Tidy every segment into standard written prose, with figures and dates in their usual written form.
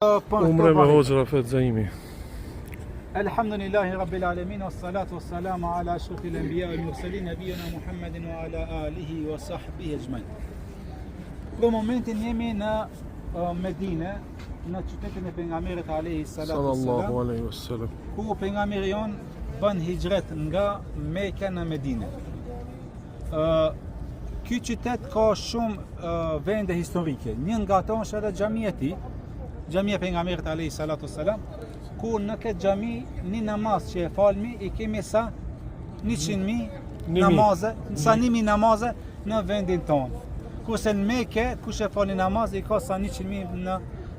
Umre me Hoxha Rafet Zaimi. Elhamdulillahi Rabbil Alamin, wassalatu wassalamu ala ashrafil anbiya wal mursalin, nabiyina Muhammedin wa ala alihi wa sahbihi ajmain. Për momentin jemi në Medinë, në qytetin e pejgamberit alayhi salatu wassalam, ku pejgamberi jon bën hijret nga Mekka në Medinë. Ky qytet ka shumë vende historike. Një nga ato është edhe xhamia e tij, xhamia e pejgamberit alayhi salatu wassalam, ku në këtë xhami një namaz që e falmi i kemi sa 100.000 namaze, sa 1.000 namaze në vendin tonë. Kurse në Mekë, kush e fal një namaz i ka sa 100.000 në,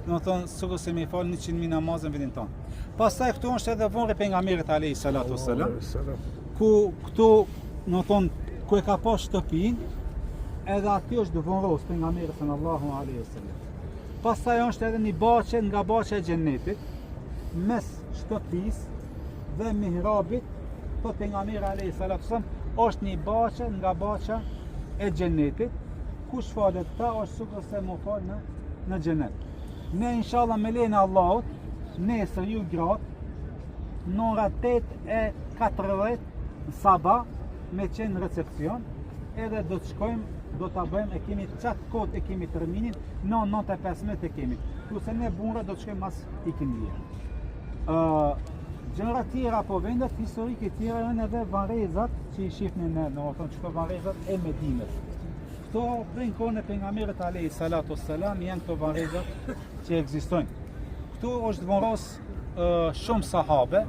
domethënë sikur se më fal 100.000 namaze në vendin tonë. Pastaj këtu është edhe vonri pejgamberit alayhi salatu wassalam, ku këtu domethënë ku e ka pas shtëpinë, edhe aty është vonros pejgamberi sallallahu alaihi wasallam. Pastaj është edhe një baçe nga baçja e xhennetit, mes shtëpisë dhe mihrabit, po pejgamberi alayhi salatu wasallam është një baçe nga baçja e xhennetit, kush falet ta është sikur se më fal në xhenet. Ne inshallah me lejen e Allahut, nesër ju gratë, në ora 8:40 sabah me qenë recepcion, edhe do të shkojmë, do ta bëjmë, e kemi çat kod, e kemi terminin, në 9:15 e kemi. Kurse ne burra do të shkojmë mas ikindie. Gjëra tjera po vendet historike tjera janë edhe varrezat që i shihni ne, domethënë çto varrezat e Medinës. Këto prej kohën e pejgamberit alayhi salatu wassalam janë këto varrezat që ekzistojnë. Këtu është vonros shumë sahabe,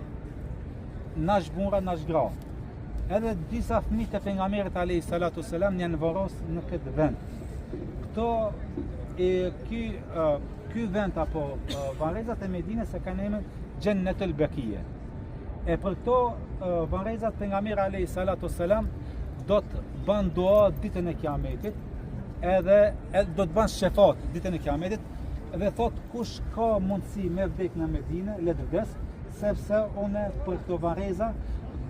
nash burra, nash gra. Edhe disa fëmijë të pejgamberit alayhi salatu wassalam janë vonros në këtë vend. Këto ky vend apo varrezat e Medinës e kanë emrin Jannatul Baqiya. E për këto varrezat pejgamberi alayhi salatu wassalam do të bën dua ditën e Kiametit, edhe do të bën shefat ditën e Kiametit, dhe thot kush ka mundësi me vdek në Medinë, le të vdes, sepse unë për këto varreza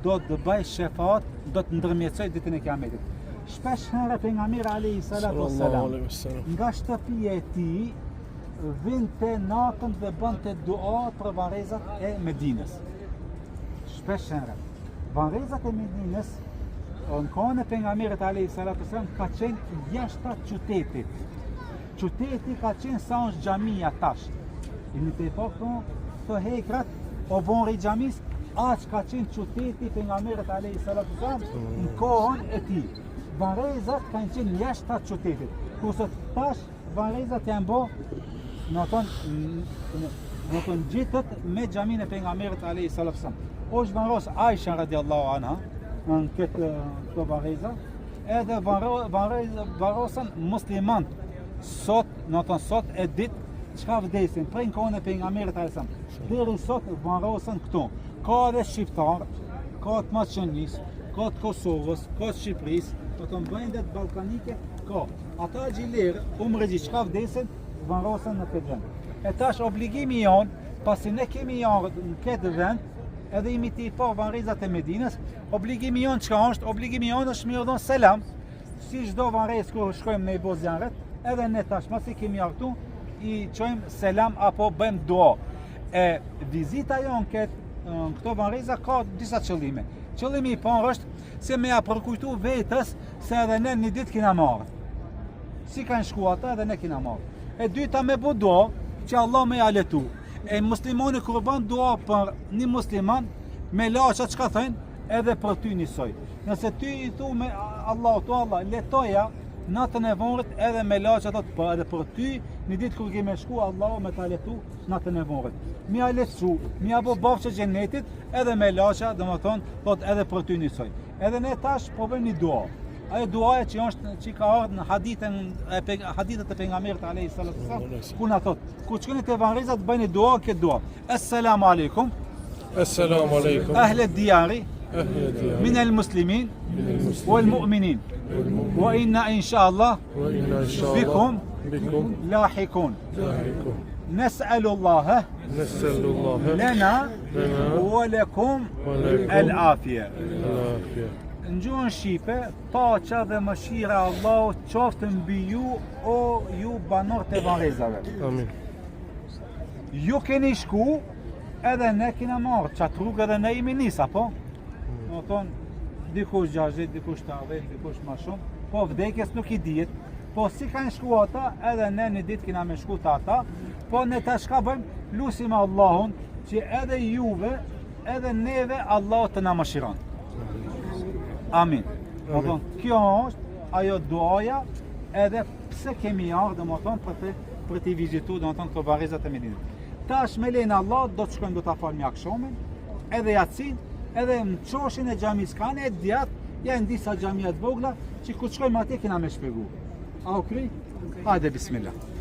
do të bëj shefat, do të ndërmjetësoj ditën e Kiametit. Shpesh herë pejgamberi alayhi salatu wassalam nga shtëpia e tij vinte natën dhe bënte dua për varrezat e Medinës. Shpesh herë. Varrezat e Medinës në kohën e pejgamberit alayhi salatu wassalam ka qenë jashtë qytetit. Qyteti ka qenë sa është xhamia tash. I në të epokën të hekrat o vonri xhamis, aq ka qenë qyteti pejgamberit alayhi salatu wassalam në kohën e tij. Varrezat kanë qenë jashtë qytetit. Kurse tash varrezat janë bë në të gjithët me xhamin e pejgamberit alayhi salatu wassalam. Është varros Aisha radiallahu anha në këto varreza, edhe varrosen musliman sot, sot e ditë çka vdesin prej kohën e pejgamberit alayhi salam. Deri sot varrosen këtu. Ka edhe shqiptar, ka të Maqedonisë, ka të Kosovës, ka të Shqipërisë, të vendet ballkanike, ka. Ata xhilerë, umrëgji çka vdesin, varrosen në këtë vend. E tash obligimi jon, pasi ne kemi janë në këtë vend, edhe imi ti pa varrezat e Medinës, obligimi jon çka është? Obligimi jon është me dhon selam, si çdo varrez kur shkojmë në Bozjanret, edhe ne tash pasi kemi ardhur i çojmë selam apo bëjmë dua. E vizita jon këto varreza ka disa qëllime. Qëllimi i parë është se me ja përkujtu vetës se edhe ne një ditë kena marrë. Si kanë shku ata edhe ne kena marrë. E dyta me bu dua që Allah me ja letu. E muslimani kur bën dua për një musliman, me laça çka thënë edhe për ty njësoj. Nëse ty i thu me Allah, letoja natën e vonrit edhe me laça thot po edhe për ty një ditë kur kemi shku Allahu me ta letu natën e vonrit. Mi a lecu, mi a bo bafçë xhenetit edhe me laça, domethënë thot edhe për ty njësoj. Edhe ne tash po bëjmë një dua. Ajo duaja që ka ardhur në hadithet e pejgamberit alayhi salatu wasallam, ku na thot, ku shkoni te varrezat bëni dua këtë dua. Assalamu alaykum. Assalamu alaykum. Ahli ad-diyari min al-muslimin wal-mu'minin. Wa inna inshallah bikum لاحقون. نسأل الله لنا ولكم العافية. Në gjuhën shqipe, paqja dhe mëshira e Allahut qoftë mbi ju o ju banor të varrezave. Amin. ju keni shku, edhe ne kena marrë qatë rrugë edhe ne jemi nisa, po? Në tonë, dikush 60, dikush 70, dikush ma shumë, po vdekjes nuk i dijet, po si kanë shku ata, edhe ne një ditë kena me shku të ata, po ne ta shka bëjmë, lusim Allahun, që edhe juve, edhe neve, Allah të na mëshiron. Amin. Në tonë, kjo është ajo duaja, edhe pse kemi ardhë, dhe më tonë, për t'i vizitu, dhe më tonë, këto varezat e Medinës. Tash me lejnë Allah, do të shkojmë do t'a falë mjak shomin, edhe jatsin, edhe në qoshin e gjamis kanë, e djatë, janë disa gjamijat vogla, që ku të shkojmë atje kena me shpegu. A u kry? Hajde, bismillah.